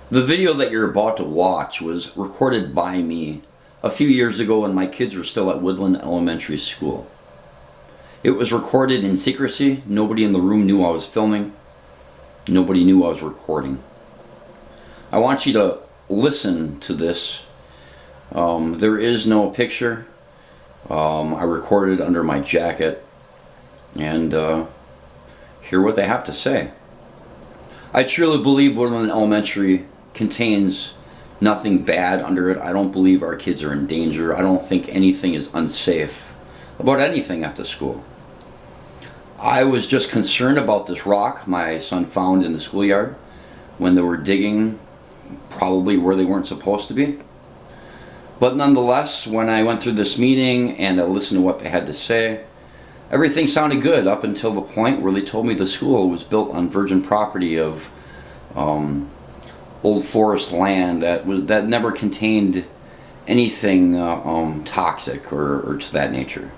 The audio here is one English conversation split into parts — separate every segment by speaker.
Speaker 1: The video that you're about to watch was recorded by me a few years ago when my kids were still at Woodland Elementary School. It was recorded in secrecy. Nobody in the room knew I was filming. Nobody knew I was recording. I want you to listen to this. There is no picture. I recorded under my jacket, and hear what they have to say. I truly believe Woodland Elementary contains nothing bad under it. I don't believe our kids are in danger. I don't think anything is unsafe about anything at the school. I was just concerned about this rock my son found in the schoolyard when they were digging probably where they weren't supposed to be. But nonetheless, when I went through this meeting and I listened to what they had to say, everything sounded good up until the point where they told me the school was built on virgin property of old forest land that never contained anything toxic or to that nature.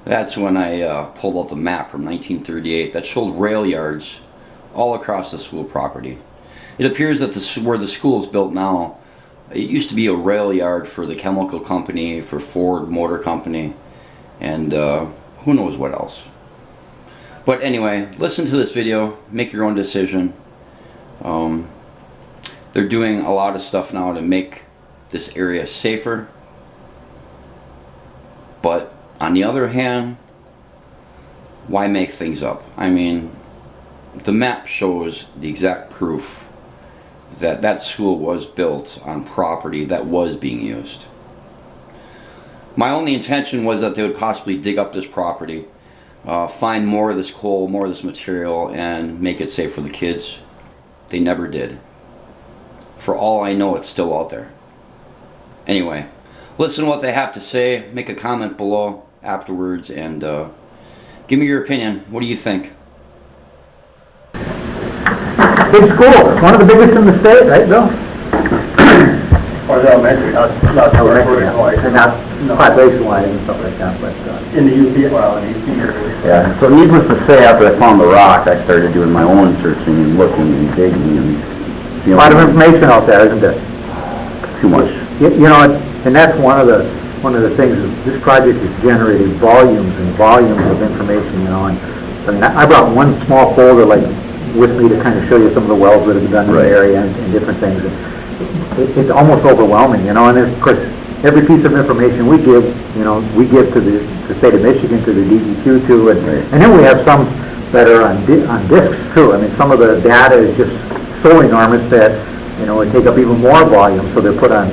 Speaker 1: That's when I pulled out the map from 1938 that showed rail yards all across the school property. It appears that where the school is built now, it used to be a rail yard for the chemical company, for Ford Motor Company, and who knows what else. But anyway, listen to this video, make your own decision. They're doing a lot of stuff now to make this area safer. But on the other hand, why make things up? I mean, the map shows the exact proof that that school was built on property that was being used. My only intention was that they would possibly dig up this property, find more of this coal, more of this material, and make it safe for the kids. They never did. For all I know, it's still out there. Anyway, listen to what they have to say, make a comment below afterwards, and give me your opinion. What do you think?
Speaker 2: Big school, one of the biggest in the state, right, Bill?
Speaker 3: Or the elementary, not
Speaker 2: population-wise and stuff like that, but
Speaker 3: in the UP, well, in the UP area.
Speaker 4: Yeah, so needless to say, after I found the rock, I started doing my own searching and looking and digging and...
Speaker 2: a lot of information out there, isn't it?
Speaker 4: Too much.
Speaker 2: You know, and that's one of the things, is this project has generated volumes and volumes of information, you know, and I brought one small folder, like, with me to kind of show you some of the wells that have been done in the area and different things. It's almost overwhelming, you know, and of course, every piece of information we give, you know, we give to the state of Michigan, to the DEQ too, and then we have some that are on discs too. I mean, some of the data is just so enormous that, you know, it take up even more volume, so they're put on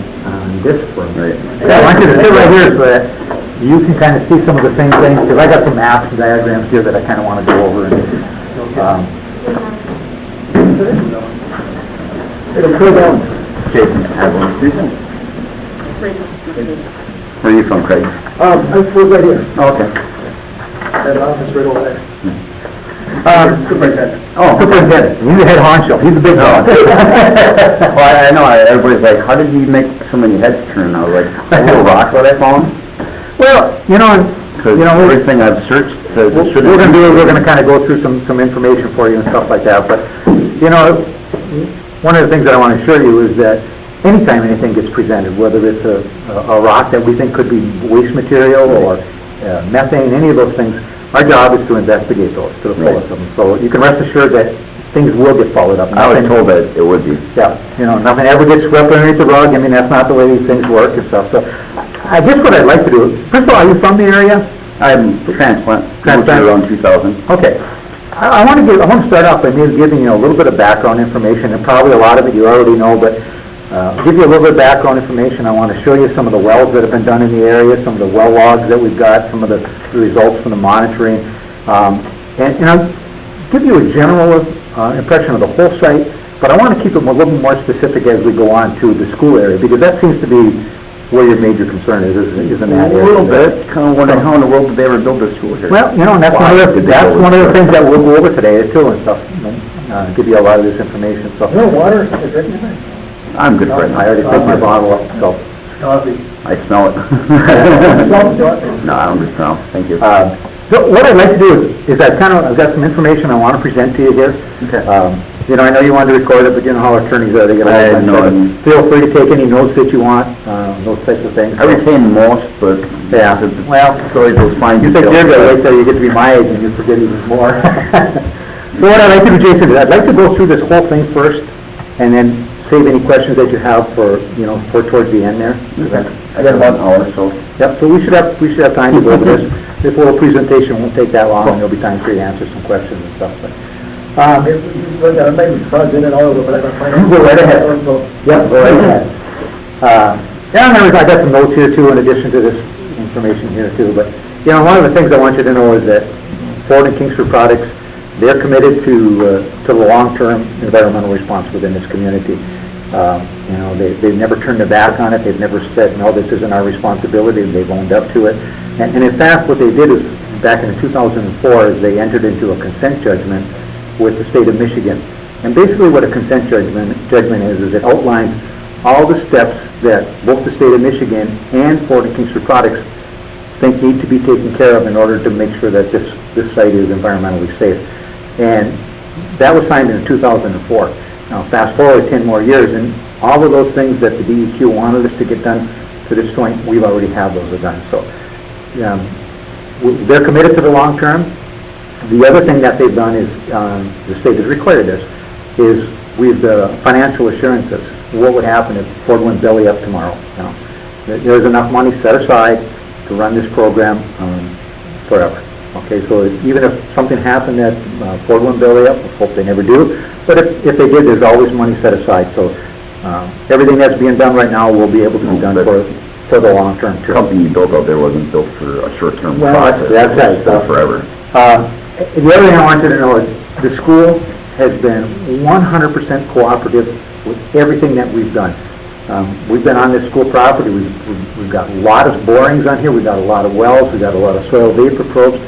Speaker 2: disc for them. Right. I want you to sit right here so that you can kind of see some of the same things, because I got some maps and diagrams here that I kind of want to go over. It'll cool down.
Speaker 4: Jason, have one. Where are you from, Craig?
Speaker 2: I was right here.
Speaker 4: Oh, okay.
Speaker 3: That office right over there. Superintendent.
Speaker 4: Oh,
Speaker 2: Superintendent. He's the head honcho. He's the big dog.
Speaker 4: Well, I know, everybody's like, how did you make so many heads turn? I was like, a little rock that I found?
Speaker 2: Well, you know,
Speaker 4: everything I've searched says it shouldn't.
Speaker 2: We're going to kind of go through some information for you and stuff like that, but, you know, one of the things that I want to assure you is that anytime anything gets presented, whether it's a rock that we think could be waste material or methane, any of those things, our job is to investigate those to the fullest of them. So you can rest assured that things will get followed up.
Speaker 4: I was told that it would be.
Speaker 2: Yeah, you know, nothing ever gets swept underneath the rug. I mean, that's not the way these things work and stuff. So I guess what I'd like to do, first of all, are you from the area?
Speaker 4: I'm transplant. Around 2000.
Speaker 2: Okay. I want to start off by maybe giving you a little bit of background information, and probably a lot of it you already know, but give you a little bit of background information. I want to show you some of the wells that have been done in the area, some of the well logs that we've got, some of the results from the monitoring, and I'll give you a general impression of the whole site, but I want to keep it a little more specific as we go on to the school area, because that seems to be where your major concern is in that area.
Speaker 4: A little bit. Kind of wondering how in the world did they ever build this school here?
Speaker 2: Well, you know, and that's one of the things that we'll go over today too and stuff. Give you a lot of this information. So.
Speaker 3: No water? Is it anything?
Speaker 4: I'm good for it.
Speaker 2: I already took my bottle up, so.
Speaker 4: I smell it. No, I don't just smell. Thank you.
Speaker 2: So what I'd like to do is I've got some information I want to present to you here.
Speaker 4: Okay.
Speaker 2: I know you wanted to record it, but you know how attorneys are, they get a
Speaker 4: I
Speaker 2: lot of
Speaker 4: know.
Speaker 2: time. Feel free to take any notes that you want, those types of things.
Speaker 4: I retain most, but...
Speaker 2: Yeah, well,
Speaker 4: it's always those fine
Speaker 2: you think
Speaker 4: details.
Speaker 2: you're good, wait till you get to be my age and you forget even more. So what I'd like to do, Jason, is I'd like to go through this whole thing first, and then save any questions that you have for, for towards the end there.
Speaker 4: I got about an hour, so...
Speaker 2: Yep, so we should have time to go over this. This little presentation won't take that long, and there'll be time for you to answer some questions and stuff, but...
Speaker 3: I'm maybe fuzz in and all over, but I don't find out.
Speaker 2: Go right ahead. Yep, go right ahead. Yeah, I got some notes here too, in addition to this information here too, but, one of the things I want you to know is that Ford and Kingsford Products, they're committed to the long-term environmental response within this community. They've never turned their back on it. They've never said, no, this isn't our responsibility. They've owned up to it. And in fact, what they did is, back in 2004, is they entered into a consent judgment with the state of Michigan. And basically what a consent judgment is it outlines all the steps that both the state of Michigan and Ford and Kingsford Products think need to be taken care of in order to make sure that this site is environmentally safe. And that was signed in 2004. Now fast forward 10 more years, and all of those things that the DEQ wanted us to get done to this point, we've already had those done. So they're committed to the long term. The other thing that they've done is, the state has required this, is we've financial assurances. What would happen if Ford went belly up tomorrow? There's enough money set aside to run this program forever. Okay, so even if something happened that Ford went belly up, we hope they never do, but if they did, there's always money set aside. So everything that's being done right now will be able to be done for the long term too.
Speaker 4: The company you built out there wasn't built for a short-term
Speaker 2: Well,
Speaker 4: process.
Speaker 2: that's right.
Speaker 4: It's built forever.
Speaker 2: The other thing I want you to know is the school has been 100% cooperative with everything that we've done. We've been on this school property. We've got a lot of borings on here. We've got a lot of wells. We've got a lot of soil vapor probes.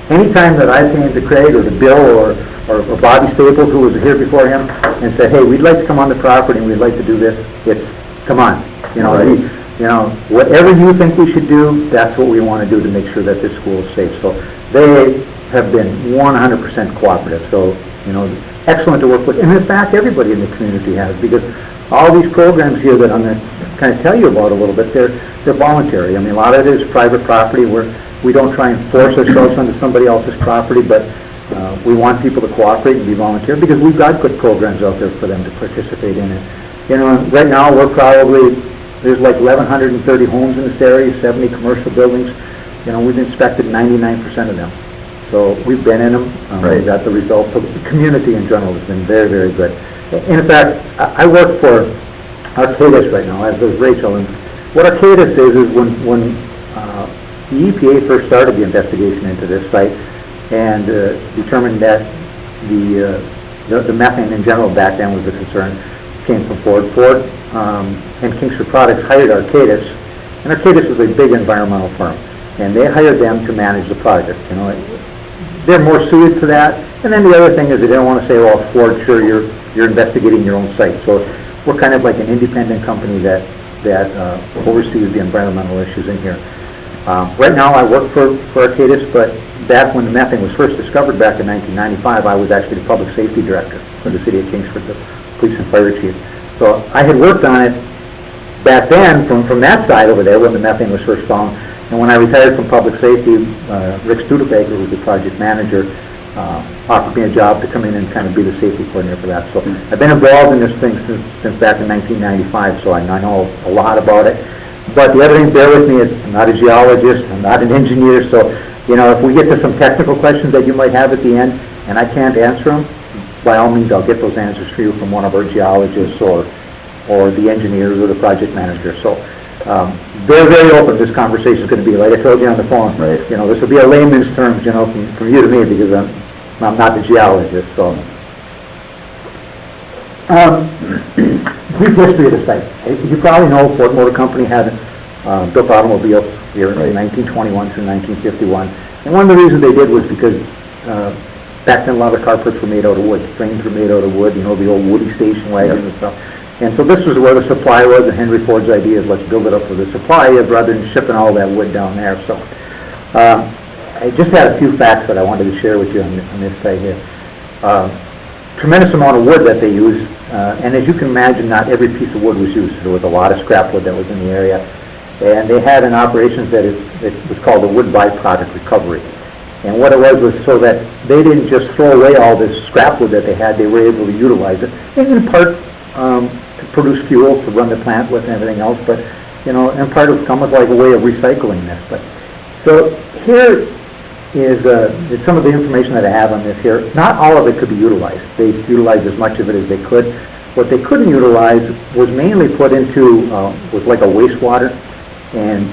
Speaker 2: Anytime that I came to Craig or to Bill or Bobby Staples, who was here before him, and said, hey, we'd like to come on the property and we'd like to do this, it's, come on. Whatever you think we should do, that's what we want to do to make sure that this school is safe. So they have been 100% cooperative. So, excellent to work with. And in fact, everybody in the community has, because all these programs here that I'm going to kind of tell you about a little bit, they're voluntary. I mean, a lot of it is private property where we don't try and force ourselves onto somebody else's property, but we want people to cooperate and be volunteer, because we've got good programs out there for them to participate in it. Right now there's like 1,130 homes in this area, 70 commercial buildings. We've inspected 99% of them. So we've been in them. We've got the results. So the community in general has been very, very good. In fact, I work for Arcadis right now, as does Rachel. And what Arcadis is when the EPA first started the investigation into this site and determined that the methane in general back then was a concern, came from Ford. Ford and Kingsford Products hired Arcadis, and Arcadis is a big environmental firm, and they hired them to manage the project. They're more suited to that. And then the other thing is they don't want to say, well, Ford, sure, you're investigating your own site. So we're kind of like an independent company that oversees the environmental issues in here. Right now I work for Arcadis, but back when the methane was first discovered back in 1995, I was actually the public safety director for the city of Kingsford, the police and fire chief. So I had worked on it back then from that side over there when the methane was first found. And when I retired from public safety, Rick Studebaker, who was the project manager, offered me a job to come in and kind of be the safety coordinator for that. So I've been involved in this thing since back in 1995, so I know a lot about it. But the other thing, bear with me, is I'm not a geologist, I'm not an engineer, so if we get to some technical questions that you might have at the end, and I can't answer them, by all means I'll get those answers for you from one of our geologists or the engineers or the project manager. So very, very open this conversation is going to be. Like I told you on the phone,
Speaker 4: right.
Speaker 2: This will be a layman's terms, from you to me, because I'm not the geologist. So, brief history of the site. You probably know Ford Motor Company had built automobiles here in 1921 through 1951. And one of the reasons they did was because back then a lot of car parts were made out of wood. Frames were made out of wood, the old Woody station wagons and stuff. And so this was where the supply was, and Henry Ford's idea is let's build it up for the supply rather than shipping all that wood down there. So I just had a few facts that I wanted to share with you on this site here. tremendous amount of wood that they used, and as you can imagine, not every piece of wood was used. There was a lot of scrap wood that was in the area, and they had an operation that was called the wood byproduct recovery. And what it was so that they didn't just throw away all this scrap wood that they had, they were able to utilize it, and in part to produce fuel to run the plant with and everything else, but in part it was almost like a way of recycling this. But so here is some of the information that I have on this here. Not all of it could be utilized. They utilized as much of it as they could. What they couldn't utilize was mainly put into, was like a wastewater, and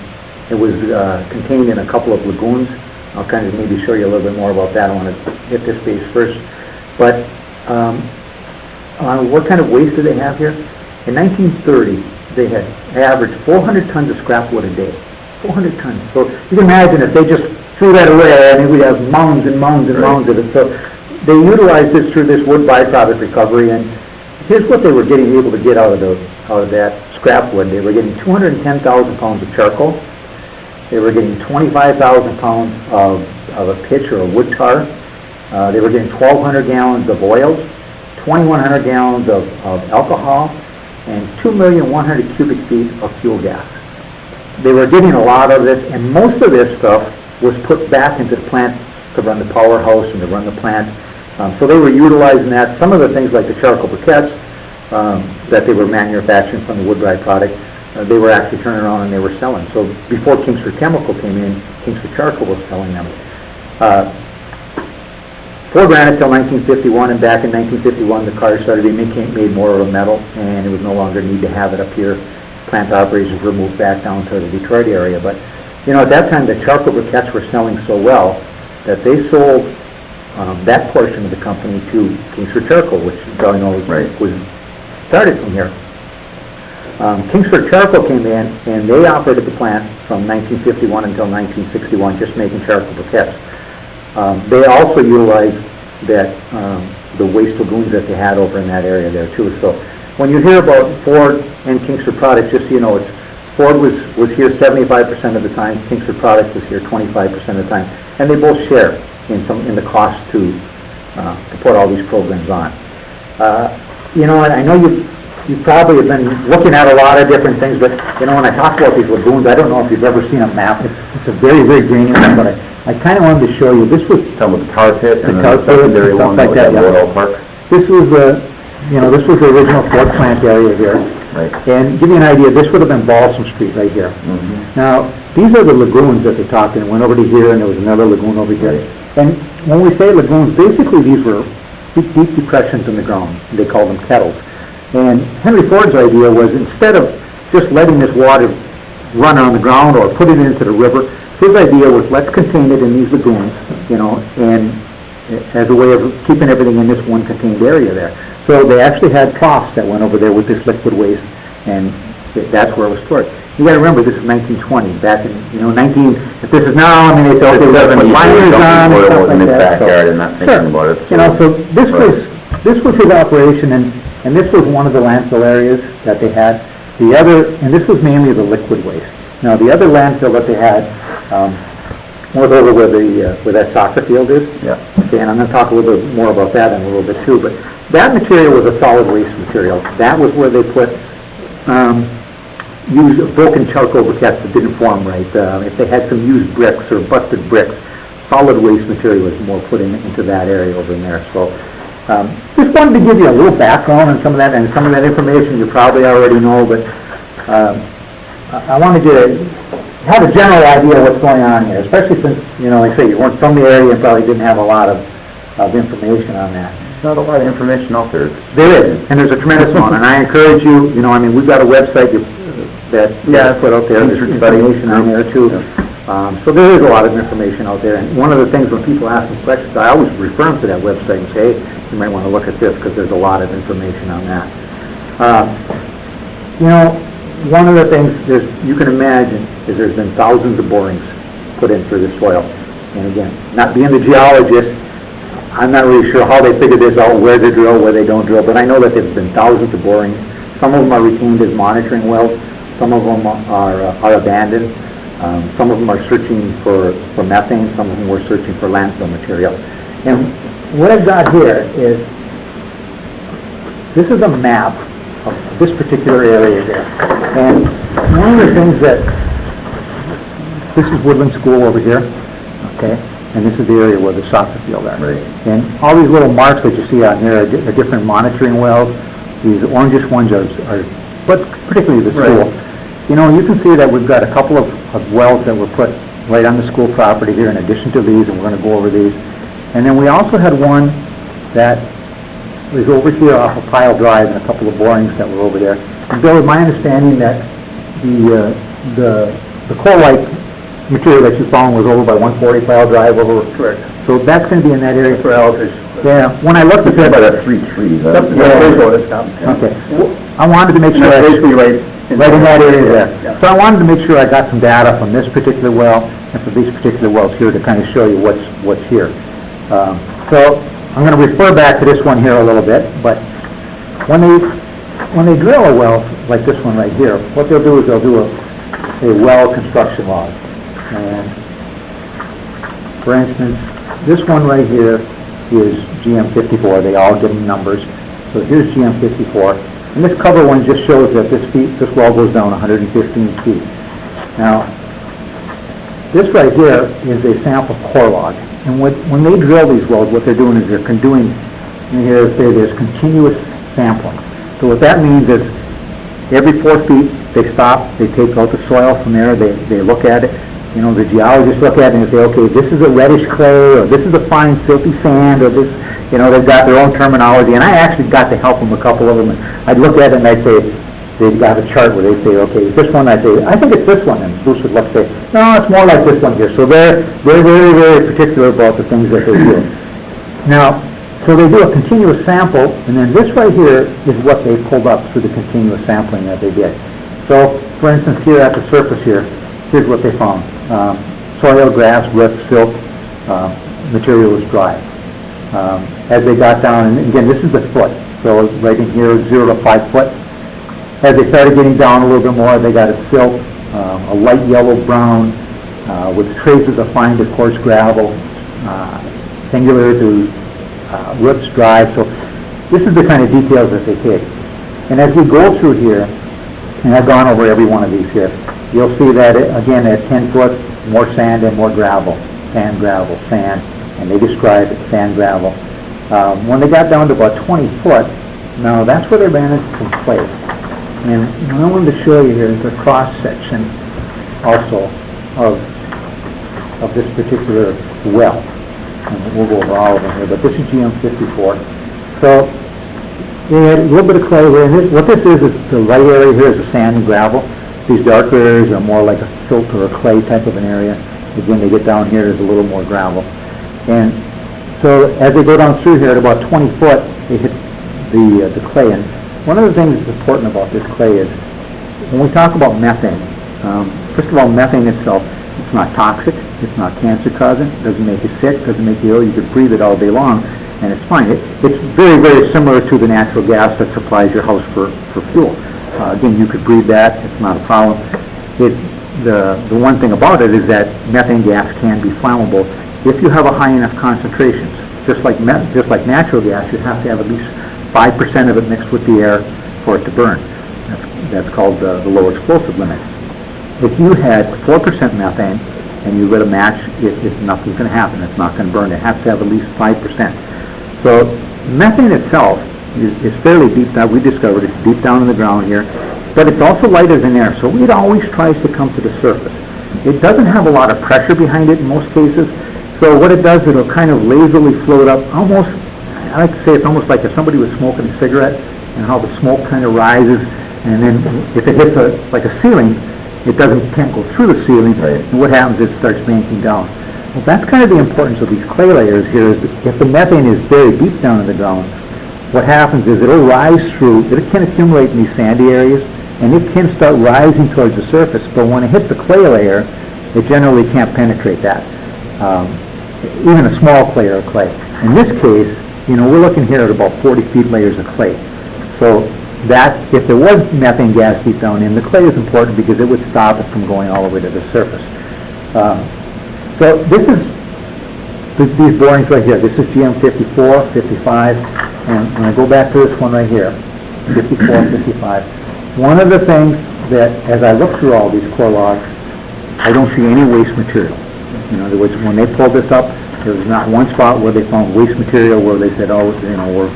Speaker 2: it was contained in a couple of lagoons. I'll kind of maybe show you a little bit more about that. I want to hit this base first. But what kind of waste do they have here? In 1930, they had averaged 400 tons of scrap wood a day. 400 tons. So you can imagine if they just threw that away, I mean, we'd have mounds and mounds and mounds of it. So they utilized this through this wood byproduct recovery, and here's what they were able to get out of that scrap wood. They were getting 210,000 pounds of charcoal. They were getting 25,000 pounds of a pitch or a wood tar. They were getting 1,200 gallons of oils, 2,100 gallons of alcohol, and 2,100,000 cubic feet of fuel gas. They were getting a lot of this, and most of this stuff was put back into the plant to run the powerhouse and to run the plant. So they were utilizing that. Some of the things like the charcoal briquettes that they were manufacturing from the wood byproduct, they were actually turning around and they were selling. So before Kingsford Chemical came in, Kingsford Charcoal was selling them. Ford ran it till 1951, and back in 1951 the cars started being made more of a metal, and it was no longer need to have it up here. Plant operations were moved back down to the Detroit area. But at that time the charcoal briquettes were selling so well that they sold that portion of the company to Kingsford Charcoal, which you probably know was started from here. Kingsford Charcoal came in, and they operated the plant from 1951 until 1961, just making charcoal briquettes. They also utilized the waste lagoons that they had over in that area there too. So when you hear about Ford and Kingsford Products, just so you know, Ford was here 75% of the time, Kingsford Products was here 25% of the time, and they both share in the cost to put all these programs on. And I know you probably have been looking at a lot of different things, but when I talk about these lagoons, I don't know if you've ever seen a map. It's a very, very grainy one, but I kind of wanted to show you. This was
Speaker 4: Some of the tar pit and
Speaker 2: tar
Speaker 4: the
Speaker 2: pit
Speaker 4: secondary
Speaker 2: and
Speaker 4: one
Speaker 2: stuff like that.
Speaker 4: the
Speaker 2: Yeah.
Speaker 4: oil park.
Speaker 2: This was the original Ford plant area here.
Speaker 4: Right.
Speaker 2: And give you an idea, this would have been Balsam Street right here.
Speaker 4: Mm-hmm.
Speaker 2: Now, these are the lagoons that they're talking. It went over to here, and there was another lagoon over here. And when we say lagoons, basically these were deep depressions in the ground. They called them kettles. And Henry Ford's idea was, instead of just letting this water run on the ground or put it into the river, his idea was, let's contain it in these lagoons, and as a way of keeping everything in this one contained area there. So they actually had troughs that went over there with this liquid waste, and that's where it was stored. You got to remember, this is 1920. Back in, if this is now, I mean, they thought they were putting liners on and stuff like
Speaker 4: in his
Speaker 2: that.
Speaker 4: backyard and not thinking about it.
Speaker 2: So this was his operation, and this was one of the landfill areas that they had. And this was mainly the liquid waste. Now, the other landfill that they had was over where that soccer field is.
Speaker 4: Yeah.
Speaker 2: Okay, and I'm going to talk a little bit more about that in a little bit too. But that material was a solid waste material. That was where they put used broken charcoal briquettes that didn't form right. If they had some used bricks or busted bricks, solid waste material was more put into that area over in there. So just wanted to give you a little background on some of that, and some of that information you probably already know, but I wanted you to have a general idea of what's going on here, especially since, like I say, you weren't from the area and probably didn't have a lot of information on that.
Speaker 4: There's not a lot of information out there.
Speaker 2: There is, and there's a tremendous amount, and I encourage you, we've got a website that put out there, there's information on there too. So there is a lot of information out there, and one of the things when people ask me questions, I always refer them to that website and say, hey, you might want to look at this, because there's a lot of information on that. One of the things you can imagine is there's been thousands of borings put in through the soil. And again, not being the geologist, I'm not really sure how they figured this out, where they drill, where they don't drill, but I know that there's been thousands of borings. Some of them are retained as monitoring wells. Some of them are abandoned. Some of them are searching for methane. Some of them were searching for landfill material. And what I've got here is this is a map of this particular area here. And one of the things that, this is Woodland School over here, okay? And this is the area where the soccer field is.
Speaker 4: Right.
Speaker 2: And all these little marks that you see out here are different monitoring wells. These orangish ones are but particularly the school. You know, you can see that we've got a couple of wells that were put right on the school property here in addition to these, and we're going to go over these. And then we also had one that was over here off of Pile Drive and a couple of borings that were over there. And Bill, my understanding that the chlorite material that you found was over by 140 Pile Drive over.
Speaker 3: Correct.
Speaker 2: So that's going to be in that area for elders. Yeah. When I looked at that,
Speaker 4: About a 3 trees.
Speaker 2: Okay. Well, I wanted to make sure.
Speaker 4: Basically right
Speaker 2: in that area there.
Speaker 3: Yeah.
Speaker 2: So I wanted to make sure I got some data from this particular well and from these particular wells here to kind of show you what's here. So I'm going to refer back to this one here a little bit, but when they drill a well like this one right here, what they'll do is they'll do a well construction log. And for instance, this one right here is GM54. They all give them numbers. So here's GM54. And this cover one just shows that this well goes down 115 feet. Now, this right here is a sample core log. And when they drill these wells, what they're doing is they're doing, and here there's continuous sampling. So what that means is every 4 feet they stop, they take out the soil from there, they look at it. You know, the geologists look at it and they say, okay, this is a reddish clay, or this is a fine silty sand, or this, you know, they've got their own terminology. And I actually got to help them, a couple of them. I'd look at it and I'd say, they've got a chart where they say, okay, this one, I'd say, I think it's this one. And Bruce would look and say, no, it's more like this one here. So they're very, very particular about the things that they do. Now, so they do a continuous sample, and then this right here is what they pulled up through the continuous sampling that they did. So, for instance, here at the surface here, here's what they found. Soil, grass, root, silt, material is dry. As they got down, and again, this is the foot, so right in here, 0 to 5 foot. As they started getting down a little bit more, they got a silt, a light yellow-brown, with traces of fine to coarse gravel, singular to roots dry. So this is the kind of details that they take. And as we go through here, and I've gone over every one of these here, you'll see that, again, at 10 foot, more sand and more gravel. Sand, gravel, sand, and they describe it, sand, gravel. When they got down to about 20 foot, now that's where they ran into some clay. And what I wanted to show you here is a cross-section also of this particular well. And we'll go over all of them here, but this is GM54. So they had a little bit of clay here, and what this is the light area here is the sand and gravel. These darker areas are more like a silt or a clay type of an area. Again, they get down here, there's a little more gravel. And so as they go down through here at about 20 foot, they hit the clay. And one of the things that's important about this clay is when we talk about methane, first of all, methane itself, it's not toxic, it's not cancer-causing, it doesn't make you sick, doesn't make you ill, you can breathe it all day long, and it's fine. It's very, very similar to the natural gas that supplies your house for fuel. Again, you could breathe that, it's not a problem. The one thing about it is that methane gas can be flammable if you have a high enough concentrations. Just like natural gas, you have to have at least 5% of it mixed with the air for it to burn. That's called the low explosive limit. If you had 4% methane and you lit a match, nothing's going to happen. It's not going to burn. It has to have at least 5%. So methane itself is fairly deep down. We discovered it's deep down in the ground here, but it's also lighter than air, so it always tries to come to the surface. It doesn't have a lot of pressure behind it in most cases, so what it does, it'll kind of lazily float up, almost, I like to say it's almost like if somebody was smoking a cigarette, and how the smoke kind of rises, and then if it hits like a ceiling, it can't go through the ceiling, right. And what happens is it starts banking down. Well, that's kind of the importance of these clay layers here, is that if the methane is very deep down in the ground, what happens is it'll rise through, it can accumulate in these sandy areas, and it can start rising towards the surface, but when it hits the clay layer, it generally can't penetrate that. Even a small layer of clay. In this case, we're looking here at about 40 feet layers of clay. So that, if there was methane gas deep down in, the clay is important because it would stop it from going all the way to the surface. So this is these borings right here. This is GM54, 55, and when I go back to this one right here, 54, 55. One of the things that, as I look through all these core logs, I don't see any waste material. In other words, when they pulled this up, there was not one spot where they found waste material where they said, oh, you know,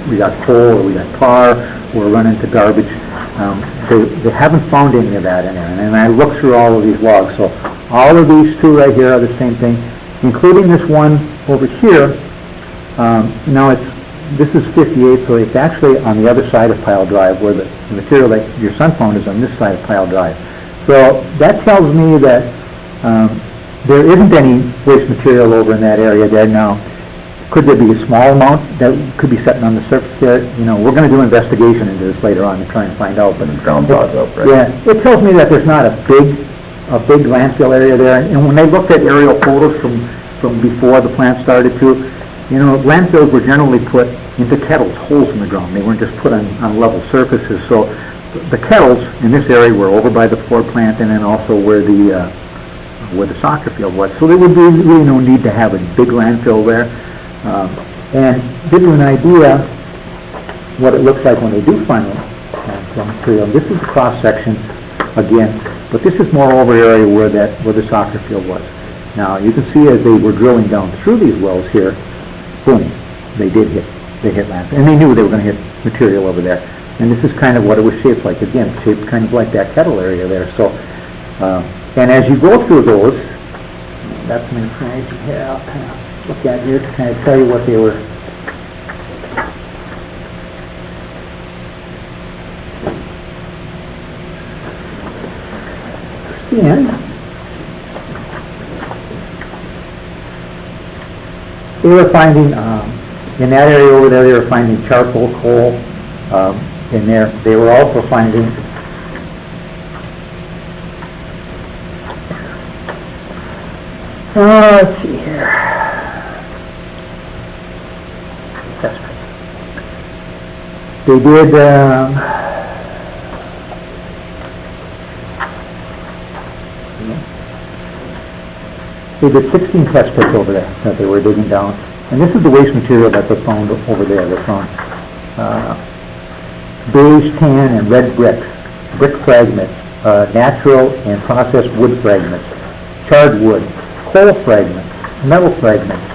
Speaker 2: we got coal or we got tar, we're running to garbage. They haven't found any of that in there. And I look through all of these logs. So all of these two right here are the same thing, including this one over here. Now this is 58, so it's actually on the other side of Pile Drive, where the material that your son found is on this side of Pile Drive. So that tells me that there isn't any waste material over in that area there now. Could there be a small amount that could be sitting on the surface there? You know, we're going to do investigation into this later on to try and find out. But
Speaker 4: ground thaws up, right?
Speaker 2: Yeah, it tells me that there's not a big landfill area there. And when they looked at aerial photos from before the plant started to, you know, landfills were generally put into kettles, holes in the ground. They weren't just put on level surfaces. So the kettles in this area were over by the Ford plant and then also where the soccer field was. So there would be really no need to have a big landfill there. And give you an idea what it looks like when they do find landfill material. This is the cross section again, but this is more over area where the soccer field was. Now you can see as they were drilling down through these wells here, boom, they hit landfill, and they knew they were going to hit material over there. And this is kind of what it was shaped like. Again, shaped kind of like that kettle area there. So, and as you go through those, that's an image you have look at here to kind of tell you what they were. And they were finding, in that area over there, they were finding charcoal, coal. In there, they were also finding let's see here. That's right. They did they did 16 test pits over there that they were digging down, and this is the waste material that they found over there. They found beige, tan, and red brick fragments, natural and processed wood fragments, charred wood, coal fragments, metal fragments,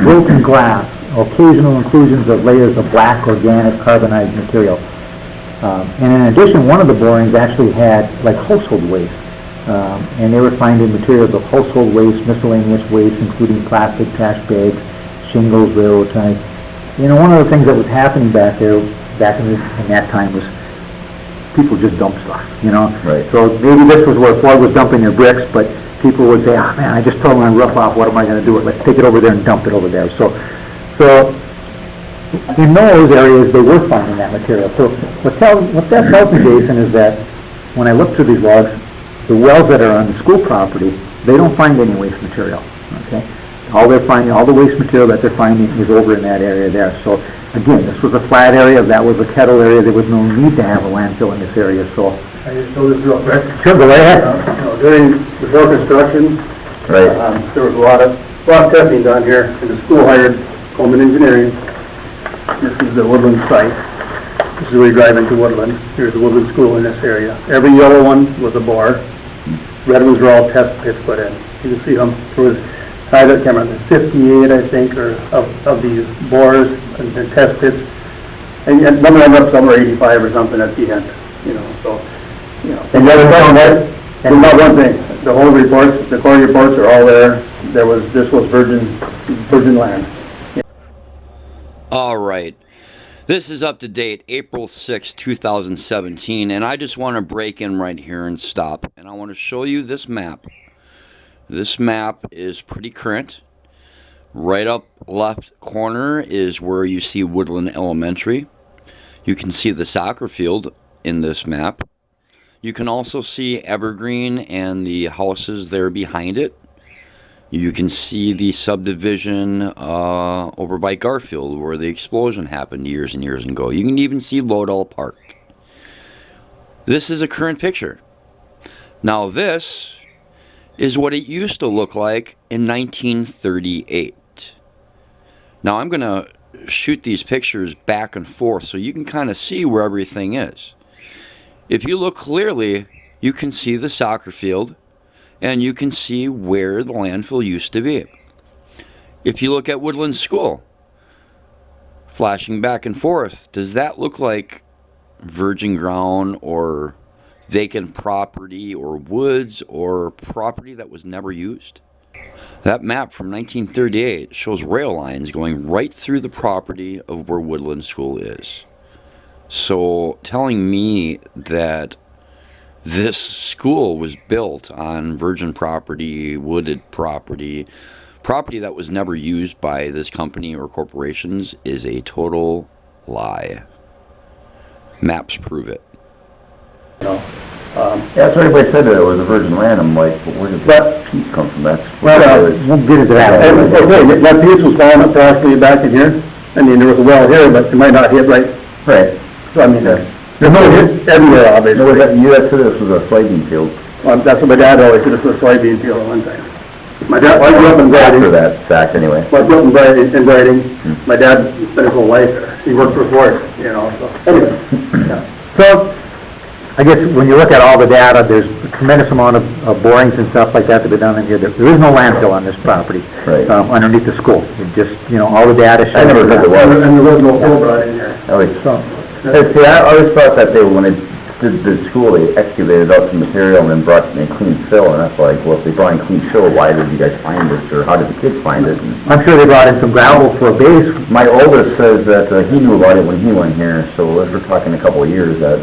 Speaker 2: broken glass, occasional inclusions of layers of black organic carbonized material. And in addition, one of the borings actually had like household waste, and they were finding materials of household waste, miscellaneous waste, including plastic, trash bags, shingles, railroad ties. You know, one of the things that was happening back there, in that time, was people just dumped stuff, you know.
Speaker 4: Right.
Speaker 2: So maybe this was where Ford was dumping their bricks, but people would say, oh man, I just told them to rough off, what am I going to do? Let's take it over there and dump it over there. So in those areas, they were finding that material. So what that tells me, Jason, is that when I look through these logs, the wells that are on the school property, they don't find any waste material, okay? All the waste material that they're finding is over in that area there. So again, this was a flat area, that was a kettle area, there was no need to have a landfill in this area, so.
Speaker 3: I just know this real quick.
Speaker 2: Sure, go right ahead.
Speaker 3: During before construction,
Speaker 4: Right.
Speaker 3: there was a lot of testing done here, and the school hired Coleman Engineering. This is the Woodland site. This is where you drive into Woodland. Here's the Woodland School in this area. Every yellow one was a bore. Red ones are all test pits put in. You can see them through the side of the camera. There's 58, I think, of these bores and test pits. And some of them up somewhere 85 or something at the end, you know, so, you know. And not one thing, the whole reports, the core reports are all there. This was virgin land.
Speaker 1: All right. This is up to date, April 6, 2017, and I just want to break in right here and stop. And I want to show you this map. This map is pretty current. Right up left corner is where you see Woodland Elementary. You can see the soccer field in this map. You can also see Evergreen and the houses there behind it. You can see the subdivision over by Garfield where the explosion happened years and years ago. You can even see Lodell Park. This is a current picture. Now this is what it used to look like in 1938. Now I'm going to shoot these pictures back and forth so you can kind of see where everything is. If you look clearly, you can see the soccer field and you can see where the landfill used to be. If you look at Woodland School, flashing back and forth, does that look like virgin ground or vacant property or woods or property that was never used? That map from 1938 shows rail lines going right through the property of where Woodland School is. So telling me that this school was built on virgin property, wooded property, property that was never used by this company or corporations is a total lie. Maps prove it.
Speaker 4: That's what everybody said that it was a virgin land. I'm like, but where did that piece come from? That's
Speaker 3: Well,
Speaker 2: We'll get into that.
Speaker 3: okay, that piece was falling up partially back in here. I mean, there was a well here, but it might not hit right.
Speaker 4: right.
Speaker 3: So I mean, there's no hit everywhere, obviously.
Speaker 4: No, you had said this was a soybean field.
Speaker 3: Well, that's what my dad always said, this was a soybean field at one time. My dad, I grew up in
Speaker 4: After
Speaker 3: Breitung.
Speaker 4: that fact, anyway.
Speaker 3: I grew up in Breitung. My dad spent his whole life there. He worked for Ford, you know, so, anyway. Yeah.
Speaker 2: So, I guess when you look at all the data, there's a tremendous amount of borings and stuff like that been done in here. There is no landfill on this property,
Speaker 4: Right.
Speaker 2: Underneath the school. It just, all the data shows.
Speaker 4: I never heard there was.
Speaker 3: And there was no hole brought in here.
Speaker 2: So,
Speaker 4: See, I always thought that when they did the school, they excavated out some material and then brought in clean fill, and that's like, well, if they brought in clean fill, why did you guys find it, or how did the kids find it? And
Speaker 2: I'm sure they brought in some gravel for a base.
Speaker 4: my oldest says that he knew about it when he went here, so we're talking a couple of years that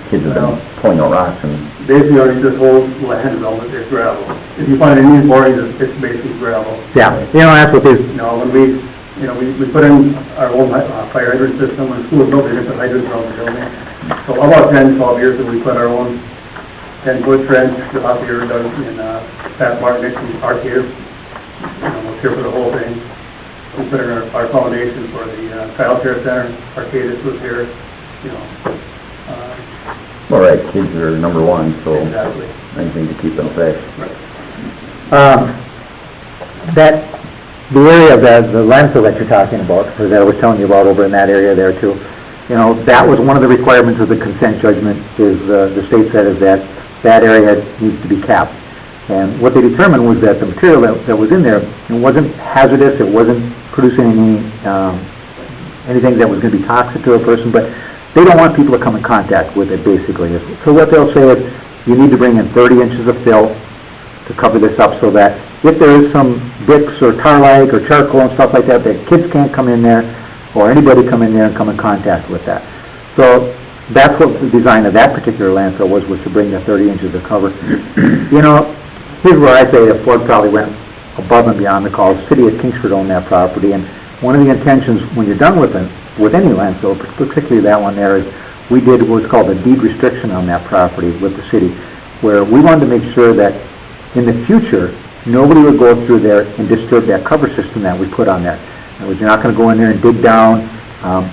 Speaker 4: kids have been pulling out rocks and...
Speaker 3: Basically, this whole land development is gravel. If you find any borings, it's basically gravel.
Speaker 2: Yeah, that's what they,
Speaker 3: When we put in our own fire hydrant system, when school was built, they didn't put hydrants around the building. So about 10, 12 years ago, we put our own 10-foot trench, the last year done in Pat Martin from Arcadis. Was here for the whole thing. We put in our foundation for the child care center. Arcadis was here,
Speaker 4: All right, kids are number one, so
Speaker 3: exactly.
Speaker 4: anything to keep them safe.
Speaker 2: the area of the landfill that you're talking about, or that I was telling you about over in that area there too, that was one of the requirements of the consent judgment, is the state said is that that area needs to be capped. And what they determined was that the material that was in there, it wasn't hazardous, it wasn't producing anything that was going to be toxic to a person, but they don't want people to come in contact with it, basically. So what they'll say is, you need to bring in 30 inches of fill to cover this up, so that if there is some bricks or tar-like or charcoal and stuff like that, that kids can't come in there, or anybody come in there and come in contact with that. So that's what the design of that particular landfill was to bring the 30 inches of cover. Here's where I say that Ford probably went above and beyond the call. The city of Kingsford owned that property, and one of the intentions when you're done with any landfill, particularly that one there, is we did what's called a deed restriction on that property with the city, where we wanted to make sure that in the future, nobody would go through there and disturb that cover system that we put on there. In other words, you're not going to go in there and dig down.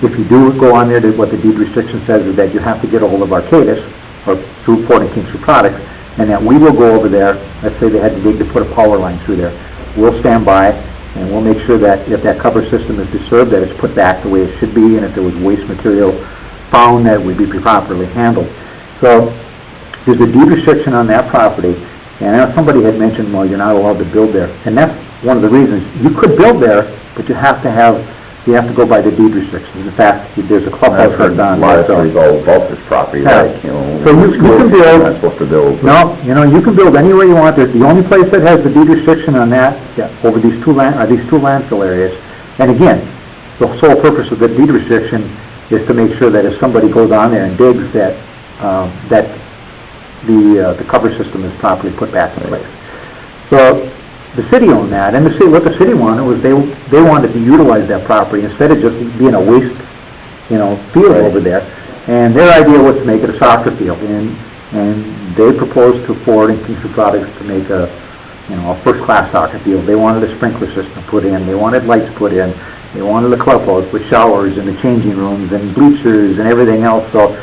Speaker 2: If you do go on there, what the deed restriction says is that you have to get a hold of Arcadis, or through Ford and Kingsford Products, and that we will go over there. Let's say they had to dig to put a power line through there. We'll stand by, and we'll make sure that if that cover system is disturbed, that it's put back the way it should be, and if there was waste material found, that it would be properly handled. So there's a deed restriction on that property, and I know somebody had mentioned, well, you're not allowed to build there, and that's one of the reasons. You could build there, but you have to go by the deed restrictions. In fact, there's a clubhouse that's on
Speaker 4: A lot
Speaker 2: there.
Speaker 4: of stories all about this property,
Speaker 2: Yeah.
Speaker 4: like,
Speaker 2: So you can build.
Speaker 4: You're not supposed to build.
Speaker 2: No, you can build anywhere you want. There's the only place that has the deed restriction on that, over these two landfill areas. And again, the sole purpose of the deed restriction is to make sure that if somebody goes on there and digs, that the cover system is properly put back in place. So the city owned that, and what the city wanted was they wanted to utilize that property instead of just being a waste, field over there. And their idea was to make it a soccer field, and they proposed to Ford and Kingsford Products to make a first-class soccer field. They wanted a sprinkler system put in, they wanted lights put in, they wanted a clubhouse with showers and the changing rooms and bleachers and everything else. So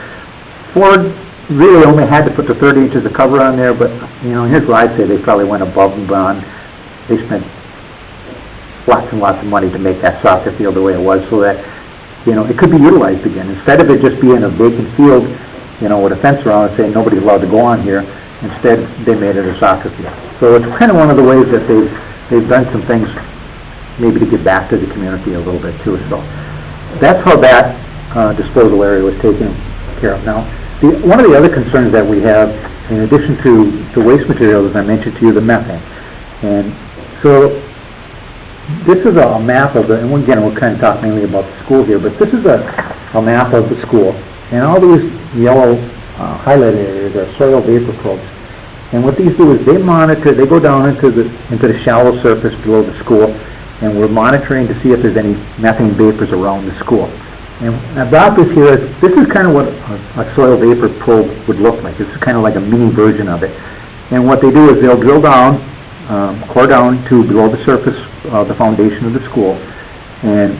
Speaker 2: Ford really only had to put the 30 inches of cover on there, but here's where I'd say they probably went above and beyond. They spent lots and lots of money to make that soccer field the way it was, so that, it could be utilized again. Instead of it just being a vacant field, with a fence around it saying nobody's allowed to go on here, instead they made it a soccer field. So it's kind of one of the ways that they've done some things maybe to give back to the community a little bit too. So that's how that disposal area was taken care of. Now, one of the other concerns that we have, in addition to the waste materials, as I mentioned to you, the methane. And so this is a map of and again, we'll kind of talk mainly about the school here, but this is a map of the school. And all these yellow highlighted areas are soil vapor probes. And what these do is they go down into the shallow surface below the school, and we're monitoring to see if there's any methane vapors around the school. And I brought this here, this is kind of what a soil vapor probe would look like. This is kind of like a mini version of it. And what they do is they'll drill down, core down to below the surface of the foundation of the school, and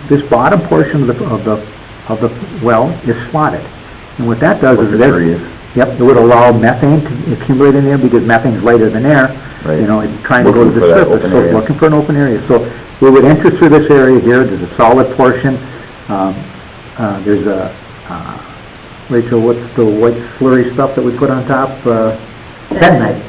Speaker 2: this bottom portion of the well is slotted. And what that does is it would allow methane to accumulate in there, because methane is lighter than air.
Speaker 4: Right.
Speaker 2: It's trying to go to the surface, so it's looking for an open area. So we would enter through this area here. There's a solid portion. There's a, Rachel, what's the white slurry stuff that we put on top? Bentonite.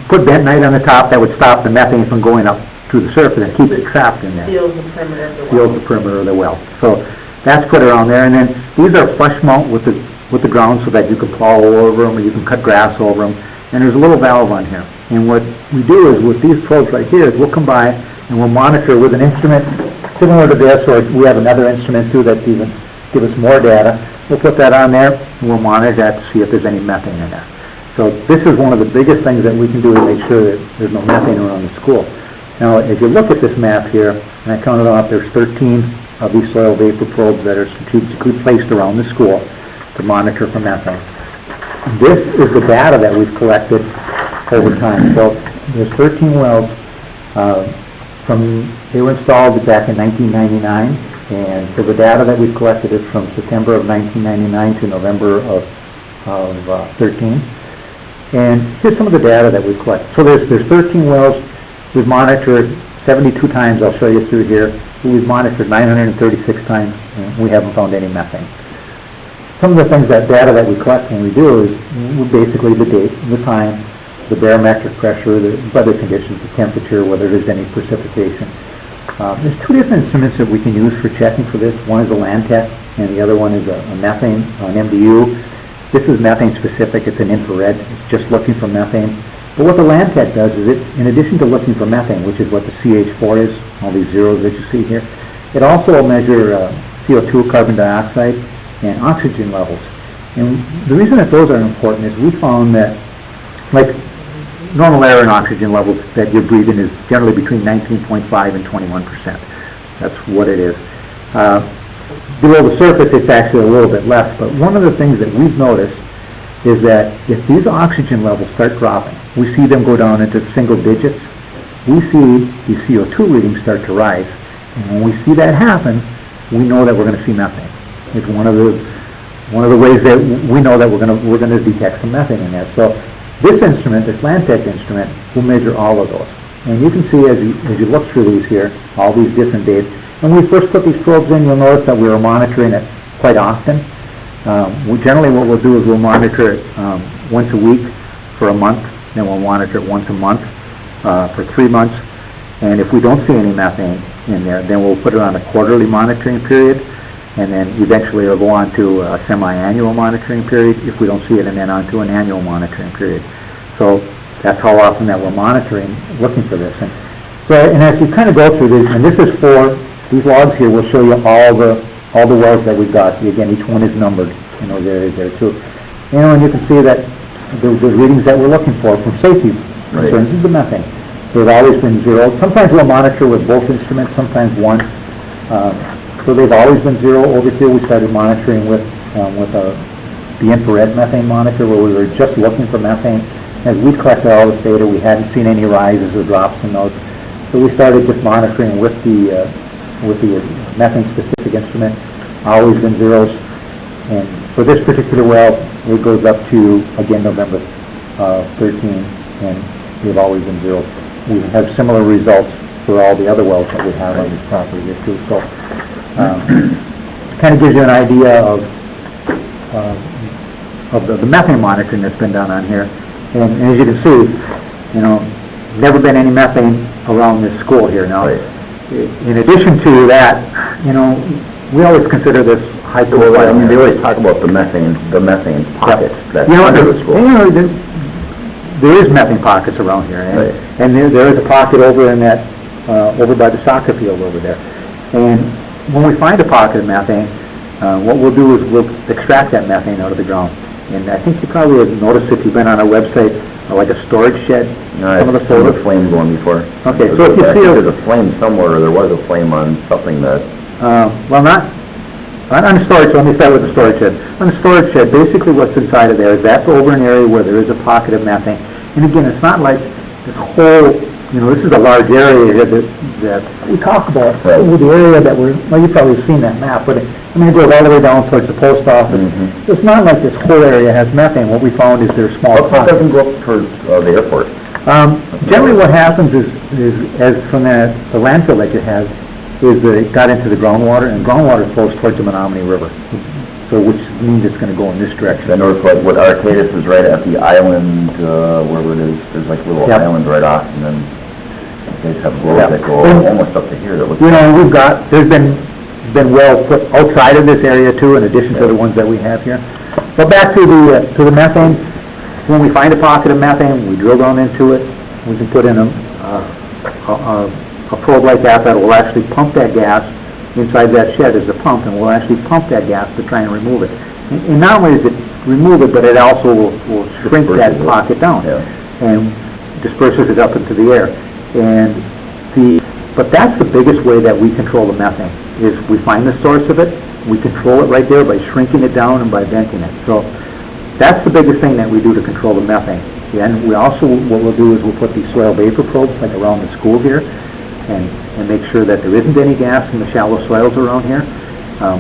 Speaker 2: Put bentonite on the top that would stop the methane from going up through the surface and keeps it trapped in there.
Speaker 5: Seals the perimeter of the well.
Speaker 2: Seals the perimeter of the well. So that's put around there. And then these are flush mount with the ground, so that you can plow over them or you can cut grass over them. And there's a little valve on here. And what we do is with these probes right here is we'll come by and we'll monitor with an instrument similar to this, or we have another instrument too that even give us more data. We'll put that on there and we'll monitor that to see if there's any methane in there. So this is one of the biggest things that we can do to make sure that there's no methane around the school. Now, if you look at this map here, and I counted off, there's 13 of these soil vapor probes that are strategically placed around the school to monitor for methane. This is the data that we've collected over time. So there's 13 wells. They were installed back in 1999, and so the data that we've collected is from September of 1999 to November of 13. And here's some of the data that we've collected. So there's 13 wells. We've monitored 72 times. I'll show you through here. We've monitored 936 times, and we haven't found any methane. Some of the things, that data that we collect when we do is basically the date, the time, the barometric pressure, the weather conditions, the temperature, whether there's any precipitation. There's two different instruments that we can use for checking for this. One is a land tech, and the other one is a methane, an MDU. This is methane specific. It's an infrared. It's just looking for methane. But what the land tech does is it, in addition to looking for methane, which is what the CH4 is, all these zeros that you see here, it also will measure CO2, carbon dioxide, and oxygen levels. And the reason that those are important is we found that, like, normal air and oxygen levels that you're breathing is generally between 19.5 and 21%. That's what it is. Below the surface, it's actually a little bit less. But one of the things that we've noticed is that if these oxygen levels start dropping, we see them go down into single digits. We see the CO2 readings start to rise. And when we see that happen, we know that we're going to see methane. It's one of the ways that we know that we're going to detect some methane in there. So this instrument, this Landtech instrument, will measure all of those. And you can see as you look through these here, all these different dates. When we first put these probes in, you'll notice that we were monitoring it quite often. Generally what we'll do is we'll monitor it once a week for a month, then we'll monitor it once a month for 3 months. And if we don't see any methane in there, then we'll put it on a quarterly monitoring period, and then eventually it'll go on to a semi-annual monitoring period if we don't see it, and then on to an annual monitoring period. So that's how often that we're monitoring, looking for this. And as you kind of go through this, and this is for, these logs here will show you all the wells that we've got. Again, each one is numbered in those areas there too. And you can see that the readings that we're looking for from safety concerns is the methane. They've always been 0. Sometimes we'll monitor with both instruments, sometimes one. So they've always been 0. Over here we started monitoring with the infrared methane monitor, where we were just looking for methane. As we collected all this data, we hadn't seen any rises or drops in those. So we started just monitoring with the methane-specific instrument. Always been 0s. And for this particular well, it goes up to, again, November 13, and they've always been 0. We have similar results for all the other wells that we have on this property here too. So, kind of gives you an idea of the methane monitoring that's been done on here. And as you can see, never been any methane around this school here now.
Speaker 4: Right.
Speaker 2: In addition to that, we always consider this high profile.
Speaker 4: Well, I mean, they always talk about the methane pockets that's under the school.
Speaker 2: There is methane pockets around here,
Speaker 4: Right.
Speaker 2: and there is a pocket over in that, over by the soccer field over there. And when we find a pocket of methane, what we'll do is we'll extract that methane out of the ground. And I think you probably have noticed if you've been on our website, like a storage shed, some of the
Speaker 4: I've seen
Speaker 2: photos.
Speaker 4: the flame going before.
Speaker 2: Okay, so if you see
Speaker 4: there's a flame somewhere, or there was a flame on something that...
Speaker 2: well, not on the storage, so let me start with the storage shed. On the storage shed, basically what's inside of there is that's over an area where there is a pocket of methane. And again, it's not like this whole, this is a large area here that we talk about.
Speaker 4: Right.
Speaker 2: With the area that well, you've probably seen that map, but it goes all the way down towards the post office.
Speaker 4: Mm-hmm.
Speaker 2: It's not like this whole area has methane. What we found is there's small
Speaker 4: That
Speaker 2: pockets.
Speaker 4: doesn't go up towards the airport.
Speaker 2: Generally what happens is as from the landfill that it has, is that it got into the groundwater, and groundwater flows towards the Menominee River, so which means it's going to go in this direction.
Speaker 4: I noticed like what Arcadis is right at the island, wherever it is, there's like a little
Speaker 2: Yep.
Speaker 4: island right off, and then they just have roads
Speaker 2: Yep.
Speaker 4: that go
Speaker 2: And-
Speaker 4: almost up to here that look...
Speaker 2: There's been well put outside of this area too, in addition to the ones that we have here. But back to the methane, when we find a pocket of methane, we drill down into it, we can put in a probe like that will actually pump that gas. Inside that shed is the pump, and we'll actually pump that gas to try and remove it. And not only does it remove it, but it also will shrink that
Speaker 4: Disperses it.
Speaker 2: pocket down,
Speaker 4: Yeah.
Speaker 2: and disperses it up into the air. But that's the biggest way that we control the methane, is we find the source of it, we control it right there by shrinking it down and by venting it. So that's the biggest thing that we do to control the methane. And we also, what we'll do is we'll put these soil vapor probes like around the school here, and make sure that there isn't any gas in the shallow soils around here.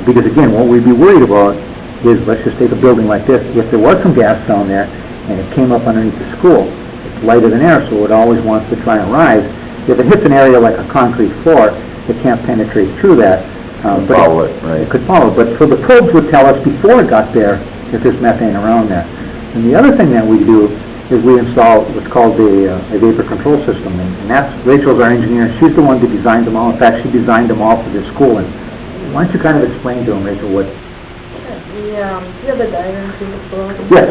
Speaker 2: Because again, what we'd be worried about is, let's just take a building like this, if there was some gas down there and it came up underneath the school, it's lighter than air, so it always wants to try and rise. If it hits an area like a concrete floor, it can't penetrate through that. But
Speaker 4: follow it, right.
Speaker 2: It could follow. But so the probes would tell us before it got there if there's methane around there. And the other thing that we do is we install what's called a vapor control system, and that's Rachel's our engineer. She's the one that designed them all. In fact, she designed them all for this school. And why don't you kind of explain to them, Rachel, what?
Speaker 5: We have a diagram to the floor.
Speaker 2: Yes.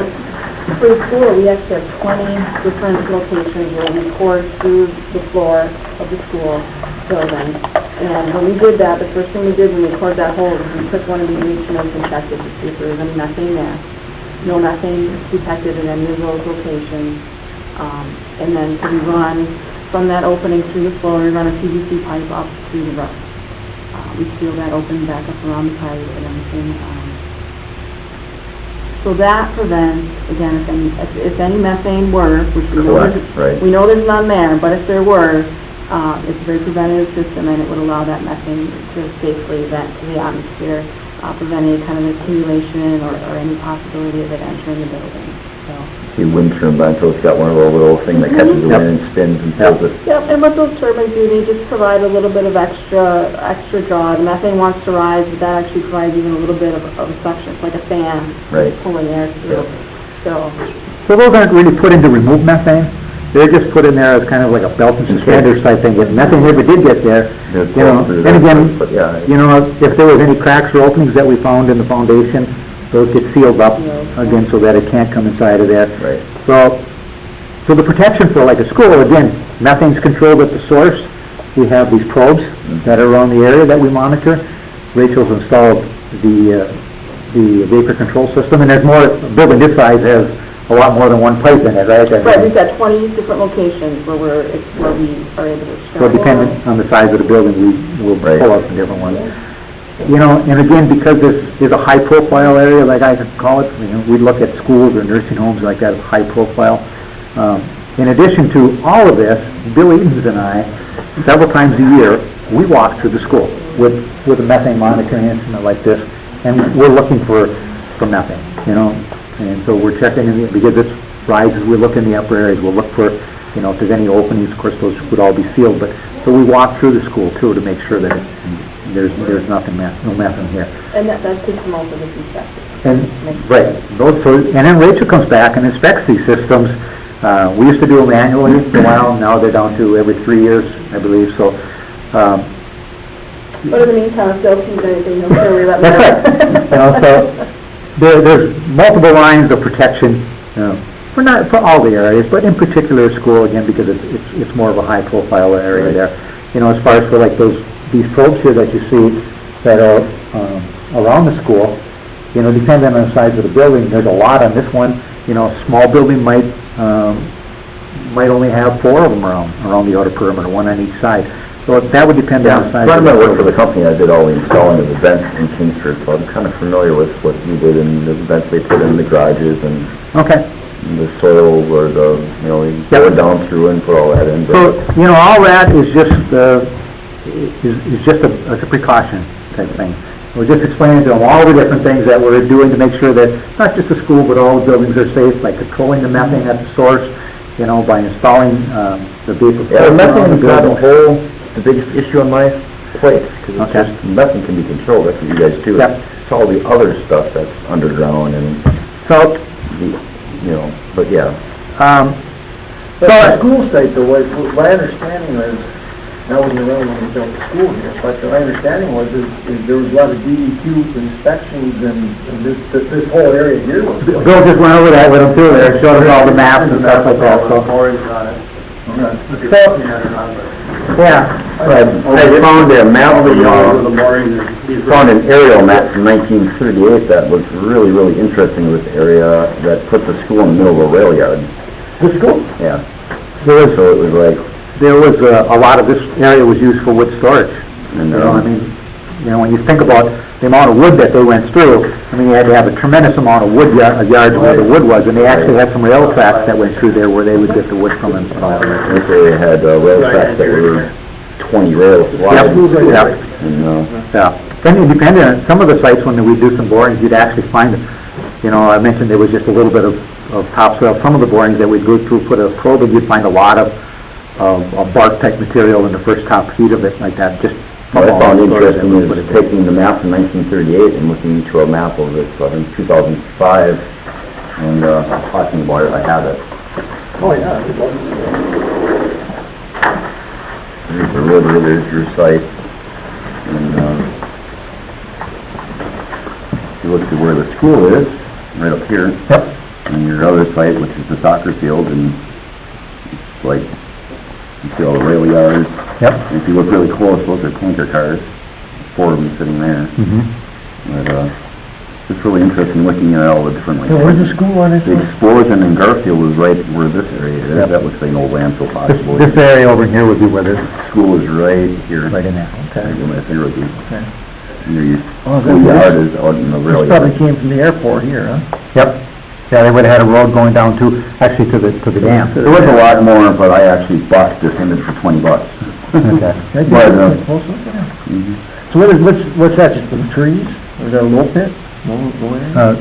Speaker 5: For the school, we actually have 20 different locations where we core through the floor of the school building. And when we did that, the first thing we did when we cored that hole was we took one of these leach nodes and checked it to see if there was any methane there. No methane detected in any of those locations. And then so we run from that opening through the floor, we run a PVC pipe up through the roof. We seal that open back up around the pipe and everything. So that prevents, again, if any methane were, which we know there's none there, but if there were, it's a very preventative system, and it would allow that methane to safely vent to the atmosphere, prevent any kind of accumulation or any possibility of it entering the building. So.
Speaker 4: See wind turbine, so it's got one of those little thing that catches the wind and spins and fills it.
Speaker 5: Yep, and what those turbines do, they just provide a little bit of extra draw. The methane wants to rise, but that actually provides even a little bit of a suction. It's like a fan pulling air through.
Speaker 2: So those aren't really put in to remove methane. They're just put in there as kind of like a belt and suspenders type thing. If methane ever did get there, and again, if there was any cracks or openings that we found in the foundation, those get sealed up again so that it can't come inside of there.
Speaker 4: Right.
Speaker 2: So the protection for like a school, again, methane's controlled at the source. We have these probes that are around the area that we monitor. Rachel's installed the vapor control system, and there's more. A building this size has a lot more than one pipe in it, right?
Speaker 5: Right, we've got 20 different locations where we are able to
Speaker 2: So depending on the size of the building, we will pull out the different ones. And again, because this is a high-profile area, like I could call it, we look at schools or nursing homes like that as high profile. In addition to all of this, Bill Eatons and I, several times a year, we walk through the school with a methane monitoring instrument like this, and we're looking for methane, and so we're checking in because it rises. We look in the upper areas. We'll look for, if there's any openings. Of course, those would all be sealed, but So we walk through the school too to make sure that there's nothing, no meth in here.
Speaker 5: And that takes them all to the inspector.
Speaker 2: And, right, and then Rachel comes back and inspects these systems. We used to do them annually for a while, now they're down to every 3 years, I believe, so.
Speaker 5: But in the meantime, if Bill sees anything, he'll surely let me know.
Speaker 2: That's right. You know, so there's multiple lines of protection, for all the areas, but in particular school, again, because it's more of a high-profile area there. You know, as far as for like these slopes here that you see that are around the school, you know, depending on the size of the building, there's a lot on this one. You know, a small building might only have 4 of them around the outer perimeter, 1 on each side. So that would depend on the size.
Speaker 4: Part of my work for the company, I did all the installing of the vents in Kingsford, so I'm kind of familiar with what you did and the vents they put in the garages and
Speaker 2: Okay.
Speaker 4: the soil or you go down through and put all that in.
Speaker 2: So, you know, all that is just a precaution type thing. We're just explaining to them all the different things that we're doing to make sure that not just the school, but all the buildings are safe, like controlling the methane at the source, you know, by installing the vapor.
Speaker 4: Yeah, methane is not the biggest issue on my plate, because methane can be controlled, that's what you guys do.
Speaker 2: Yep.
Speaker 4: It's all the other stuff that's underground and,
Speaker 2: So,
Speaker 4: but yeah.
Speaker 3: But the school site, though, my understanding was, I wasn't around when we built the school here, but my understanding was is there was a lot of DEQ inspections and this whole area here was...
Speaker 2: Bill just went over that with them too, there, showed us all the maps and stuff like that, so. Yeah.
Speaker 4: I found a map, found an aerial map from 1938 that was really, really interesting with the area that put the school in the middle of a rail yard.
Speaker 2: The school?
Speaker 4: Yeah.
Speaker 2: So it was
Speaker 4: like...
Speaker 2: There was a lot of this area was used for wood storage.
Speaker 4: And,
Speaker 2: I mean, when you think about the amount of wood that they went through, I mean, you had to have a tremendous amount of wood yards where the wood was, and they actually had some rail tracks that went through there where they would get the wood from and stuff.
Speaker 4: They had rail tracks that were 20 rails wide.
Speaker 2: Then it depended on some of the sites when we do some borings, you'd actually find, I mentioned there was just a little bit of topsoil. Some of the borings that we'd go through, put a probe, and you'd find a lot of bark type material in the first top feet of it, like that. Just
Speaker 4: what I found interesting is taking the map from 1938 and looking to a map of it in 2005 and talking about it. I have it.
Speaker 3: Oh yeah.
Speaker 4: There's the river, there's your site, and you look to where the school is, right up here, and your other site, which is the soccer field, and it's like you see all the rail yards. And if you look really close, those are tanker cars, 4 of them sitting there. But it's really interesting looking at all the different.
Speaker 3: So where's the school on this?
Speaker 4: The explosion in Garfield was right where this area is. That looks like an old landfill possibly.
Speaker 2: This area over here would be where the
Speaker 4: school is right here.
Speaker 2: Right in there. Okay.
Speaker 4: Okay. And your school yard is out in the rail yard.
Speaker 3: This probably came from the airport here, huh?
Speaker 2: Yep. Yeah, they would have had a road going down to the dam.
Speaker 4: There was a lot more, but I actually bought this image for $20.
Speaker 2: Okay.
Speaker 3: So what's that, just some trees? Or is that a low pit? Low area?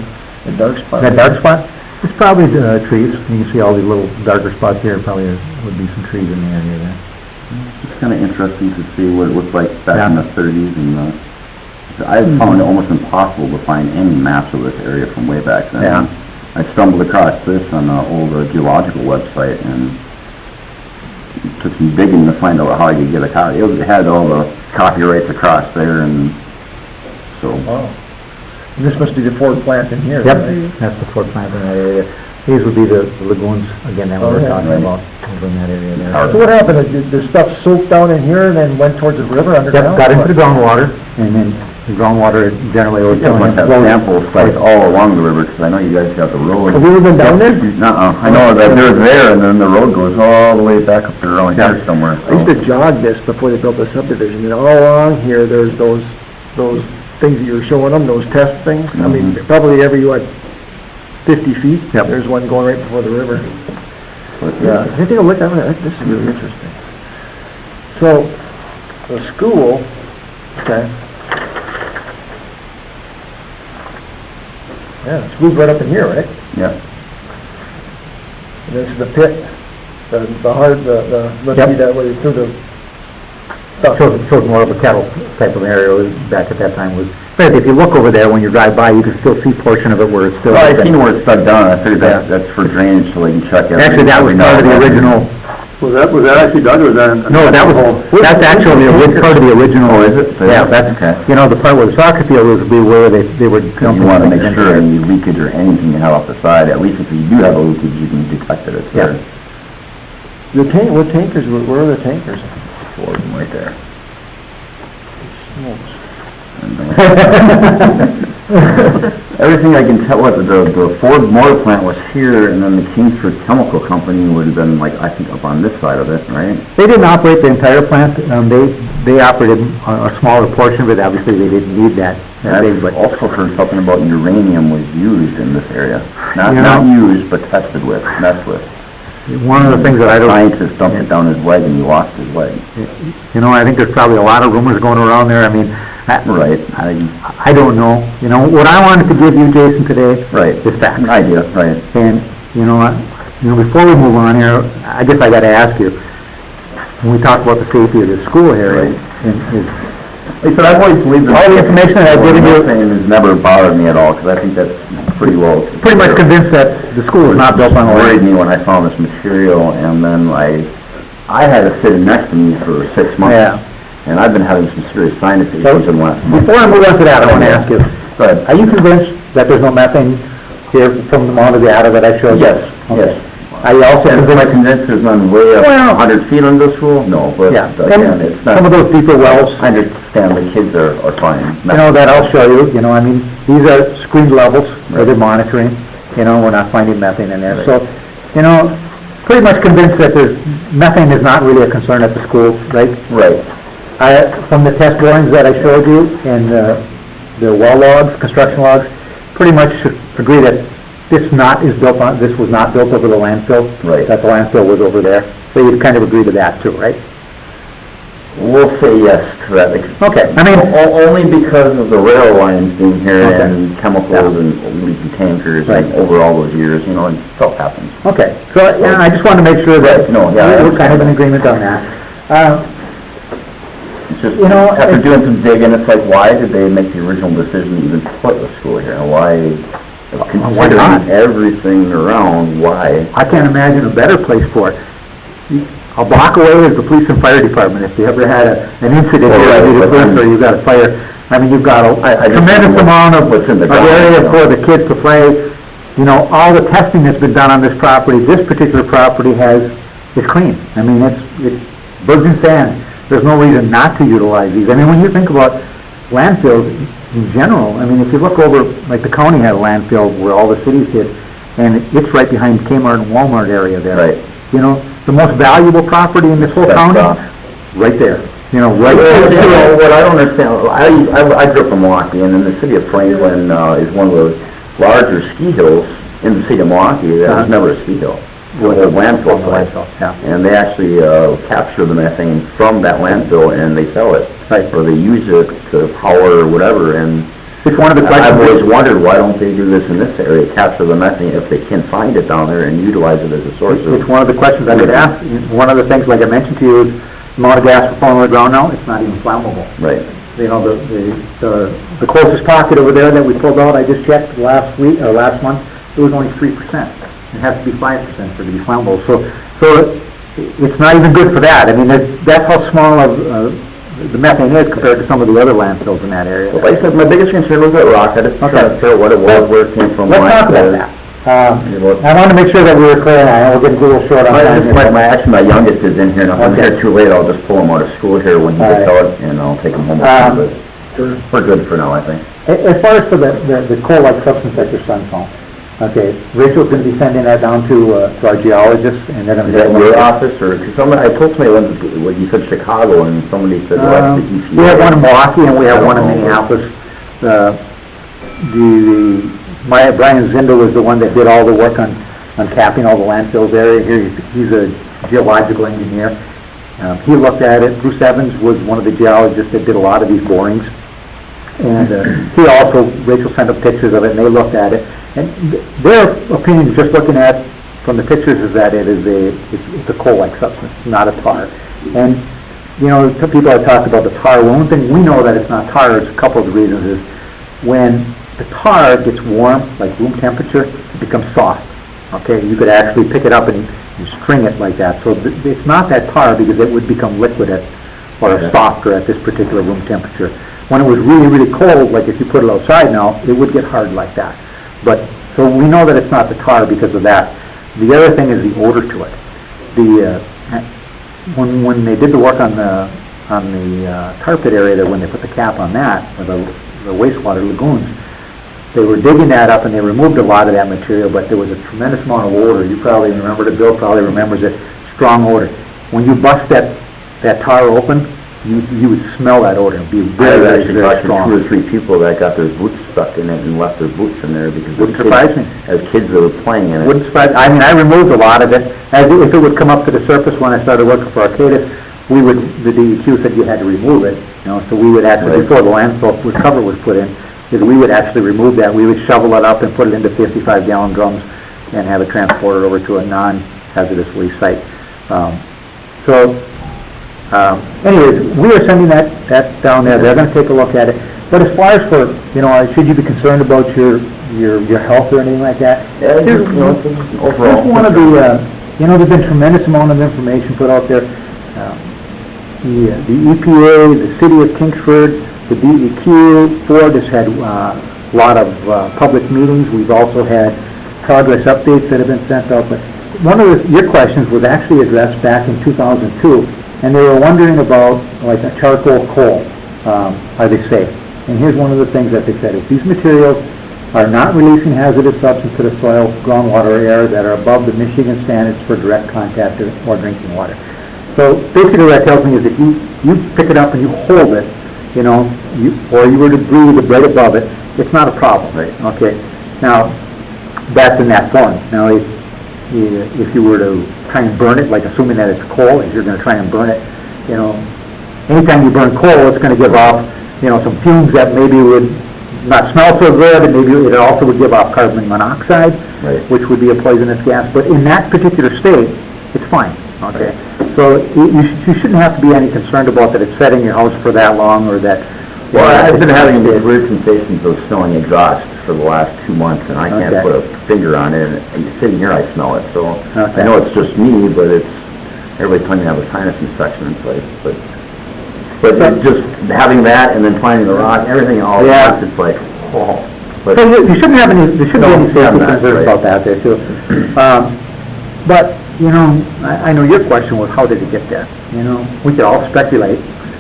Speaker 3: A dark spot?
Speaker 2: That dark spot? It's probably trees. You can see all these little darker spots here. Probably would be some trees in the area there.
Speaker 4: It's kind of interesting to see what it looked like back in the 30s. And I found it almost impossible to find any maps of this area from way back then.
Speaker 2: Yeah.
Speaker 4: I stumbled across this on the old Geological website and took some digging to find out how I could get a copy. It had all the copyrights across there, and so...
Speaker 3: Wow. And this must be the Ford plant in here,
Speaker 2: Yep,
Speaker 3: right?
Speaker 2: that's the Ford plant in that area. These would be the lagoons, again, that we were talking about over in that area there.
Speaker 3: So what happened? Did the stuff soak down in here and then went towards the river underground?
Speaker 2: Yep, got into the groundwater, and then the groundwater generally over
Speaker 4: must have sample sites all along the river, because I know you guys got the road.
Speaker 3: Have you ever been down there?
Speaker 4: I know that they're there, and then the road goes all the way back up there around here somewhere.
Speaker 3: I used to jog this before they built the subdivision, and all along here, there's those things that you were showing them, those test things. I mean, probably every, 50 feet, there's one going right before the river. But yeah, if you take a look at it, this is really interesting. So, the school, okay. Yeah, the school's right up in here, right?
Speaker 4: Yeah.
Speaker 3: And this is the pit, the let's see that way through the
Speaker 2: shows more of a cattle type of area back at that time was. But if you look over there, when you drive by, you can still see portion of it where it's still...
Speaker 4: Well, I seen where it's dug down, I figured that's for drainage, so they can check it.
Speaker 2: Actually, that was part of the original...
Speaker 3: Was that actually dug, or was that?
Speaker 2: No, that's actually part of the original...
Speaker 4: Oh, is it?
Speaker 2: Yeah, that's,
Speaker 4: okay.
Speaker 2: You know, the part where the soccer field would be where they were dumping...
Speaker 4: You want to make
Speaker 2: things
Speaker 4: sure
Speaker 2: into
Speaker 4: any leakage or anything you have off the side, at least if you do have a leakage, you can detect it. It's there.
Speaker 2: What tankers, where are the tankers?
Speaker 4: Four of them right there. Everything I can tell, the Ford motor plant was here, and then the Kingsford Chemical Company would have been, like, I think, up on this side of it, right?
Speaker 2: They didn't operate the entire plant. They operated a smaller portion of it. Obviously, they didn't need that big, but...
Speaker 4: I've also heard something about uranium was used in this area. Not used, but tested with, messed with.
Speaker 2: One of the things that I don't...
Speaker 4: Scientist dumped it down his leg, and he lost his leg.
Speaker 2: You know, I think there's probably a lot of rumors going around there. I mean...
Speaker 4: Right.
Speaker 2: I don't know. You know, what I wanted to give you, Jason, today...
Speaker 4: Right.
Speaker 2: ...is facts.
Speaker 4: An idea, right.
Speaker 2: And, you know, before we move on here, I guess I got to ask you, when we talk about the safety of the school here,
Speaker 4: Right.
Speaker 2: is
Speaker 4: Like I said, I've always believed that...
Speaker 2: all the information that I've given you...
Speaker 4: has never bothered me at all, because I think that's pretty well...
Speaker 2: pretty much convinced that the school is not built on oil.
Speaker 4: It worried me when I found this material, and then I had it sitting next to me for 6 months.
Speaker 2: Yeah.
Speaker 4: And I've been having some serious sinus issues in the last month.
Speaker 2: Before I move on to that, I want to ask you,
Speaker 4: Go ahead.
Speaker 2: are you convinced that there's no methane here from the amount of the data that I showed you?
Speaker 4: Yes,
Speaker 2: Okay.
Speaker 4: yes.
Speaker 2: Are you also
Speaker 4: Am I
Speaker 2: convinced...
Speaker 4: convinced there's none way up
Speaker 2: Well-
Speaker 4: 100 feet under the school? No, but
Speaker 2: Yeah,
Speaker 4: again,
Speaker 2: and
Speaker 4: it's not...
Speaker 2: some of those deeper wells,
Speaker 4: I understand the kids are fine.
Speaker 2: you know, that I'll show you, you know, I mean, these are screened levels where they're monitoring, you know, we're not finding methane in there.
Speaker 4: Right.
Speaker 2: So, you know, pretty much convinced that methane is not really a concern at the school, right?
Speaker 4: Right.
Speaker 2: From the test drawings that I showed you and the well logs, construction logs, pretty much agree that this was not built over the landfill.
Speaker 4: Right.
Speaker 2: That the landfill was over there. So you'd kind of agree to that too, right?
Speaker 4: We'll say yes to that.
Speaker 2: Okay, I mean...
Speaker 4: Only because of the rail lines being here
Speaker 2: Okay.
Speaker 4: and chemicals and leaky tankers
Speaker 2: Right.
Speaker 4: and over all those years, you know, and stuff happens.
Speaker 2: Okay, so yeah, I just wanted to make sure that
Speaker 4: Right, no, yeah, I
Speaker 2: we're kind of in
Speaker 4: understand.
Speaker 2: agreement on that.
Speaker 4: It's just,
Speaker 2: You know,
Speaker 4: after
Speaker 2: it's-
Speaker 4: doing some digging, it's like, why did they make the original decision to even put the school here? Why,
Speaker 2: not?
Speaker 4: considering everything around, why?
Speaker 2: I can't imagine a better place for it. A block away is the police and fire department. If you ever had an incident
Speaker 4: Oh,
Speaker 2: here,
Speaker 4: right,
Speaker 2: you
Speaker 4: but then-
Speaker 2: or you've got a fire, I mean, you've got
Speaker 4: I
Speaker 2: a
Speaker 4: just
Speaker 2: tremendous
Speaker 4: don't know
Speaker 2: amount of
Speaker 4: what's in the ground,
Speaker 2: area
Speaker 4: you know.
Speaker 2: for the kids to play. You know, all the testing that's been done on this property, this particular property is clean. I mean, it's birds and sand. There's no reason not to utilize these. I mean, when you think about landfills in general, I mean, if you look over, like the county had a landfill where all the cities hit, and it's right behind Kmart and Walmart area there.
Speaker 4: Right.
Speaker 2: You know, the most valuable property in this whole
Speaker 4: That's
Speaker 2: county,
Speaker 4: off.
Speaker 2: right there. You know, right
Speaker 4: Well, you know,
Speaker 2: there.
Speaker 4: what I don't understand, I grew up in Milwaukee, and in the city of Franklin is one of the larger ski hills in the city of Milwaukee. That was never a ski hill. It was a landfill site.
Speaker 2: Yeah.
Speaker 4: And they actually capture the methane from that landfill and they sell it.
Speaker 2: Right.
Speaker 4: Or they use it to power or whatever, and
Speaker 2: It's one of the
Speaker 4: I've always
Speaker 2: questions,
Speaker 4: wondered, why don't they do this in this area, capture the methane if they can find it down there and utilize it as a source of...
Speaker 2: it's one of the questions I would ask. One of the things, like I mentioned to you, is the amount of gas we're pulling on the ground now, it's not even flammable.
Speaker 4: Right.
Speaker 2: You know, the closest pocket over there that we pulled out, I just checked last month, it was only 3%. It has to be 5% for it to be flammable. So it's not even good for that. I mean, that's how small of the methane is compared to some of the other landfills in that area.
Speaker 4: Well, like I said, my biggest concern was that rock. I just tried to figure out what it was, where it came from.
Speaker 2: Let's
Speaker 4: why
Speaker 2: talk
Speaker 4: it
Speaker 2: about
Speaker 4: was.
Speaker 2: that. I wanted to make sure that we were clear, and I know we're getting a little short on time.
Speaker 4: Actually, my youngest is in here, and if I'm
Speaker 2: Okay.
Speaker 4: here too late, I'll just pull him out of school here when he gets
Speaker 2: All right.
Speaker 4: out, and I'll take him home with me, but we're good for now, I think.
Speaker 2: As far as for the coal-like substance that your son found, okay, Rachel's going to be sending that down to our geologist, and they're going
Speaker 4: Is
Speaker 2: to...
Speaker 4: that in your office, or, because I told somebody when you said Chicago, and somebody said, well, that's the EPA.
Speaker 2: We have one in Milwaukee, and we have one in
Speaker 4: Oh.
Speaker 2: Minneapolis. Brian Zindel was the one that did all the work on capping all the landfills area here. He's a geological engineer. He looked at it. Bruce Evans was one of the geologists that did a lot of these borings. And he also, Rachel sent up pictures of it, and they looked at it. And their opinion, just looking at from the pictures, is that it's a coal-like substance, not a tar. And you know, people have talked about the tar. One thing we know that it's not tar, is a couple of the reasons is when the tar gets warm, like room temperature, it becomes soft. Okay, you could actually pick it up and string it like that. So it's not that tar because it would become liquid or softer at this particular room temperature. When it was really, really cold, like if you put it outside now, it would get hard like that. But so we know that it's not the tar because of that. The other thing is the odor to it. When they did the work on the tar pit area, that when they put the cap on that, or the wastewater lagoons, they were digging that up and they removed a lot of that material, but there was a tremendous amount of odor. You probably remember it, Bill probably remembers it, strong odor. When you bust that tar open, you would smell that odor. It'd be very, very, very strong.
Speaker 4: 2 or 3 people that got their boots stuck in it and left their boots in there because
Speaker 2: wouldn't surprise me.
Speaker 4: As kids that were playing in it.
Speaker 2: Wouldn't surprise. I mean, I removed a lot of it. If it would come up to the surface when I started working for Arcadis, the DEQ said you had to remove it. You know, so we would actually, before the landfill cover was put in, we would actually remove that. We would shovel it up and put it into 55-gallon drums and have it transported over to a non-hazardous waste site. Anyways, we are sending that down there. They're going to take a look at it. But as far as for, you know, should you be concerned about your health or anything like that? Here's one of the, you know, there's been a tremendous amount of information put out there. The EPA, the City of Kingsford, the DEQ, Ford has had a lot of public meetings. We've also had progress updates that have been sent out. But one of your questions was actually addressed back in 2002, and they were wondering about like a charcoal coal. Are they safe? And here's one of the things that they said: is these materials are not releasing hazardous substance to the soil, groundwater, or air that are above the Michigan standards for direct contact or drinking water. So basically what that tells me is if you pick it up and you hold it, you know, or you were to breathe it right above it, it's not a problem, right? Okay. Now, that's in that form. Now, if you were to try and burn it, like assuming that it's coal, if you're going to try and burn it, you know, anytime you burn coal, it's going to give off, you know, some fumes that maybe would not smell so good, and maybe it also would give off carbon monoxide,
Speaker 4: right,
Speaker 2: which would be a poisonous gas. But in that particular state, it's fine. Okay. So you shouldn't have to be any concerned about that it's set in your house for that long, or that.
Speaker 4: Well, I've been having these weird sensations of smelling exhaust for the last 2 months, and I can't put a finger on it. And sitting here, I smell it. So I know it's just me, but everybody's telling me I have a sinus infection in place. But just having that and then finding the rock, everything all at once, it's like, oh. But
Speaker 2: so you shouldn't have any. There shouldn't be any safety concerns about that there too. But you know, I know your question was how did it get there? You know, we could all speculate.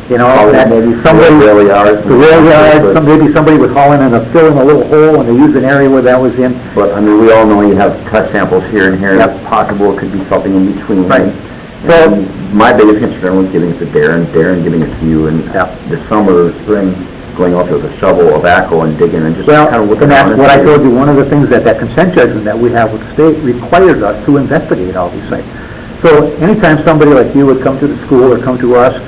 Speaker 2: You know, that
Speaker 4: maybe
Speaker 2: somebody,
Speaker 4: the rail yard,
Speaker 2: maybe somebody was hauling in fill in a little hole and they used an area where that was in.
Speaker 4: But I mean, we all know you have touch samples here and here. It's possible it could be something in between.
Speaker 2: Right.
Speaker 4: So my biggest concern was giving it to Darren giving it to you, and this summer or spring going out there with a shovel, a backhoe, and digging and just kind of looking around.
Speaker 2: And that's what I told you. One of the things that consent judgment that we have with the state requires us to investigate all these things. So anytime somebody like you would come to the school or come to us,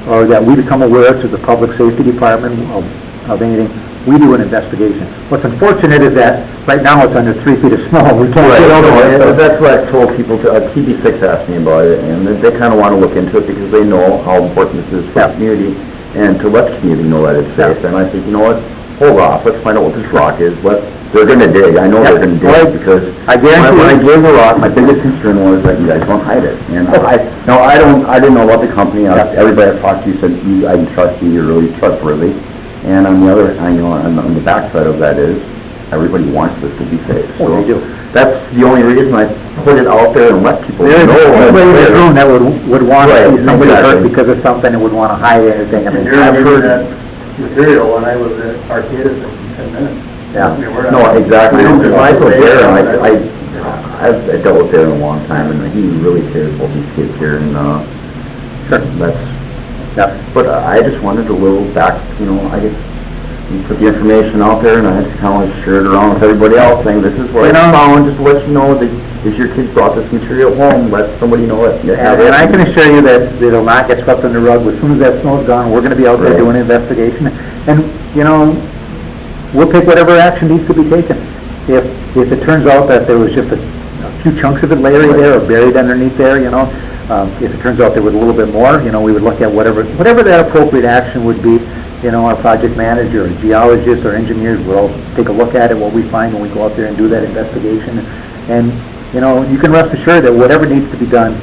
Speaker 2: or that we become aware to the public safety department of anything, we do an investigation. What's unfortunate is that right now it's under 3 feet of snow. We can't get over it.
Speaker 4: That's what I've told people. TV6 asked me about it, and they kind of want to look into it because they know how important this is for the community, and to let the community know that it's safe. And I think, you know what, hold off, let's find out what this rock is. They're going to dig. I know they're going to dig because
Speaker 2: I guarantee
Speaker 4: when I gave the rock, my biggest concern was that you guys don't hide it. And I didn't know about the company. Everybody I talked to said, I can trust you, you're really trustworthy. And on the other, on the backside of that is, everybody wants this to be safe. So
Speaker 2: they do.
Speaker 4: That's the only reason I put it out there and let people know.
Speaker 2: Anybody in this room that would want to see somebody hurt because of something and would want to hide anything. I mean,
Speaker 3: I've heard that material when I was at Arcadis in 10 minutes.
Speaker 4: Yeah. No, exactly. I told Darren, I've dealt with Darren a long time, and he really cares about these kids here, and But I just wanted to little back, you know, I guess you put the information out there, and I just kind of shared it around with everybody else, saying this is what I found, just to let you know that if your kids brought this material home, let somebody know that you have it.
Speaker 2: And I can assure you that it'll not get swept under the rug. As soon as that snow's gone, we're going to be out there doing an investigation, and you know, we'll take whatever action needs to be taken. If it turns out that there was just a few chunks of it layering there or buried underneath there, you know, If it turns out there was a little bit more, you know, we would look at whatever that appropriate action would be. You know, our project manager, or geologists, or engineers will all take a look at it, what we find when we go out there and do that investigation. And, you know, you can rest assured that whatever needs to be done